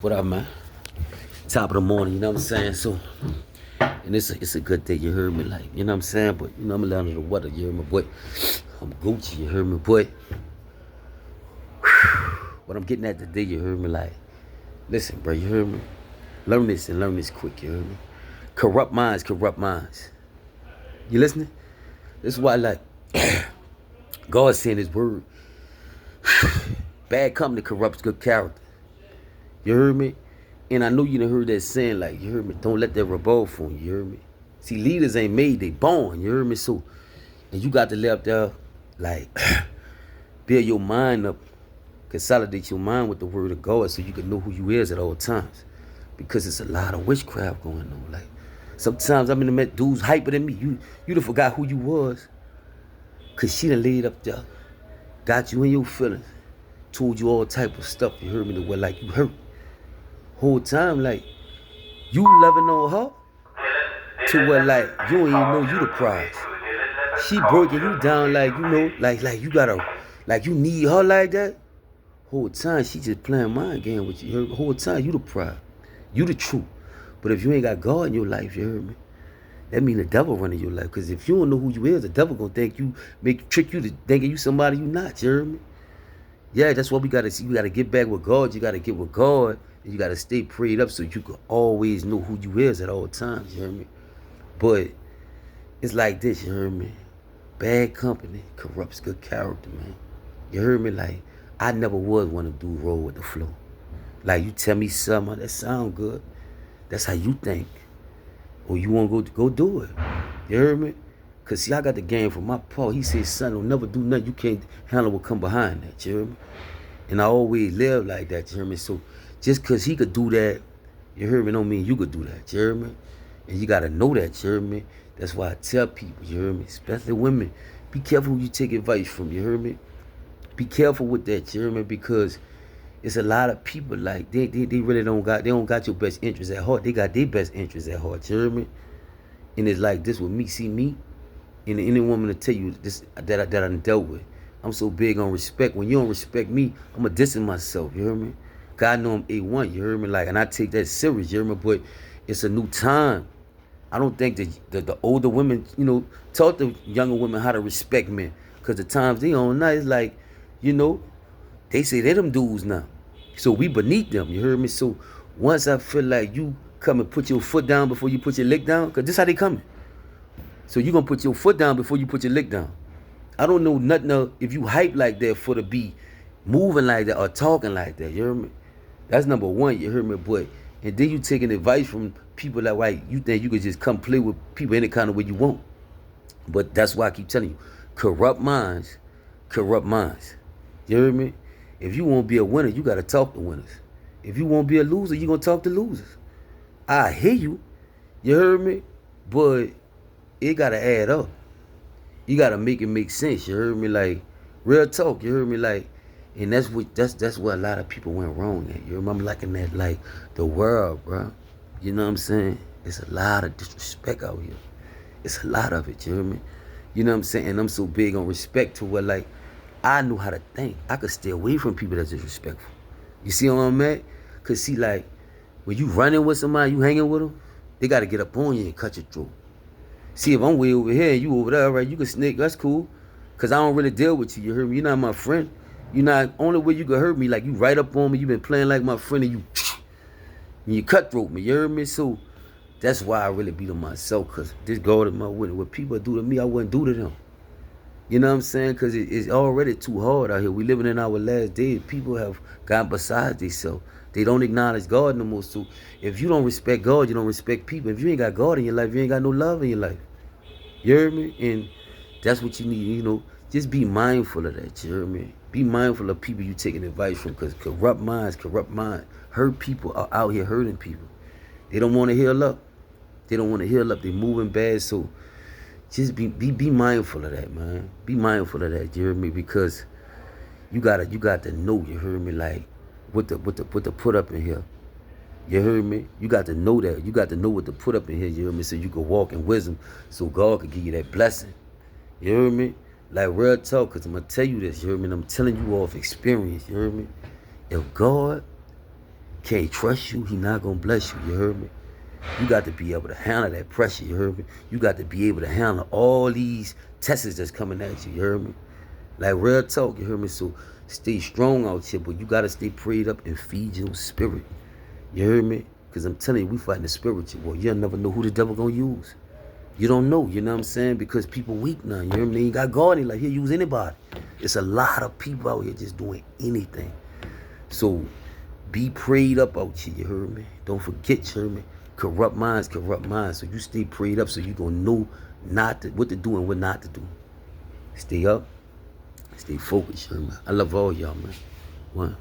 What up, man? Top of the morning, you know what I'm saying? So, and it's a good day, you heard me? Like, you know what I'm saying? But, you know, I'm under the weather, you heard me, boy? I'm Gucci, you heard me, boy? What I'm getting at today, you heard me? Like, listen, bro, you heard me? Learn this and learn this quick, you heard me? Corrupt minds, corrupt minds. You listening? This is why, like, God saying his word. Bad company corrupts good character. You heard me? And I know you done heard that saying, like, you heard me? Don't let that revolve on you, you heard me? See, leaders ain't made, they born, you heard me? So, and you got to live up there, like, build your mind up, consolidate your mind with the word of God so you can know who you is at all times. Because it's a lot of witchcraft going on. Like, sometimes I'm in the met dudes hyper than me. You done forgot who you was. Cause she done laid up there, got you in your feelings, told you all type of stuff, you heard me, the way like you hurt. Whole time, like, you loving on her to where like you don't even know you the prize. She breaking you down like you know, like you gotta, like you need her like that. Whole time she just playing mind game with you. Heard me? Whole time you the prize, you the truth. But if you ain't got God in your life, you heard me. That mean the devil running your life. Cause if you don't know who you is, the devil gonna think you, trick you to thinking you somebody you not. You heard me? Yeah, that's what we gotta see. You gotta get back with God. You gotta get with God. And you gotta stay prayed up so you can always know who you is at all times. You hear me? But it's like this. You heard me? Bad company corrupts good character, man. You heard me? Like, I never would want to do roll with the flow. Like, you tell me something that sound good. That's how you think. Or you want to go do it. You heard me? Cause see, I got the game from my paw. He said, son, don't never do nothing. You can't handle what come behind that. You hear me? And I always live like that. You hear me? So just cause he could do that, you hear me, don't mean you could do that. You hear me? And you gotta know that. You hear me? That's why I tell people. You hear me? Especially women, be careful who you take advice from. You hear me? Be careful with that. You hear me? Because it's a lot of people like they really don't got your best interest at heart. They got their best interest at heart. You hear me? And it's like this with me. See me. And any woman to tell you this that I done dealt with. I'm so big on respect. When you don't respect me, I'ma distance myself. You hear me? God know I'm A1. You hear me? Like, and I take that serious. You hear me? But it's a new time. I don't think that the older women, you know, taught the younger women how to respect men. Cause the times they on now, it's like, you know, they say they them dudes now. So we beneath them. You heard me? So once I feel like you come and put your foot down before you put your leg down, cause this how they coming. So you gonna put your foot down before you put your leg down. I don't know nothing of if you hype like that for to be moving like that or talking like that. You hear me? That's number one. You hear me? But and then you taking advice from people that like you think you could just come play with people any kind of way you want. But that's why I keep telling you, corrupt minds, corrupt minds. You hear me? If you want to be a winner, you gotta talk to winners. If you want to be a loser, you gonna talk to losers. I hear you. You heard me? But it gotta add up. You gotta make it make sense. You heard me? Like real talk. You heard me? Like, and that's where a lot of people went wrong at. You remember like in that like the world, bro. You know what I'm saying? It's a lot of disrespect out here. It's a lot of it. You hear me? You know what I'm saying? And I'm so big on respect to where like I knew how to think. I could stay away from people that's disrespectful. You see what I'm at? Cause see like when you running with somebody, you hanging with them, they gotta get up on you and cut your throat. See, if I'm way over here and you over there, right, you can snake, that's cool. Cause I don't really deal with you, you heard me? You're not my friend. You're not, only way you can hurt me, like you right up on me, you been playing like my friend and you cutthroat me, you heard me? So that's why I really beat on myself, cause this God is my witness. What people do to me, I wouldn't do to them. You know what I'm saying? Cause it's already too hard out here. We living in our last days. People have gone beside themselves. They don't acknowledge God no more. So if you don't respect God, you don't respect people. If you ain't got God in your life, you ain't got no love in your life. You hear me? And that's what you need, you know. Just be mindful of that, you hear me? Be mindful of people you taking advice from, because corrupt minds. Hurt people are out here hurting people. They don't want to heal up. They don't want to heal up. They moving bad. So just be mindful of that, man. Be mindful of that, you hear me? Because you got to know, you hear me, like what to put up in here. You heard me? You got to know that. You got to know what to put up in here, you hear me? So you can walk in wisdom, so God can give you that blessing. You hear me? Like real talk, because I'm going to tell you this, you hear me? And I'm telling you off experience, you hear me? If God can't trust you, he not gonna bless you. You heard me? You got to be able to handle that pressure. You heard me? You got to be able to handle all these tests that's coming at you. You heard me? Like real talk. You heard me? So stay strong out here, but you gotta stay prayed up and feed your spirit. You heard me? Because I'm telling you, we fighting the spiritual war. You'll never know who the devil gonna use. You don't know, you know what I'm saying? Because people weak now, you hear me? They ain't got God, like he'll use anybody. It's a lot of people out here just doing anything. So be prayed up out here, you heard me? Don't forget, you heard me? Corrupt minds, corrupt minds. So you stay prayed up so you gonna know what to do and what not to do. Stay up, stay focused, you heard me? I love all y'all, man. One.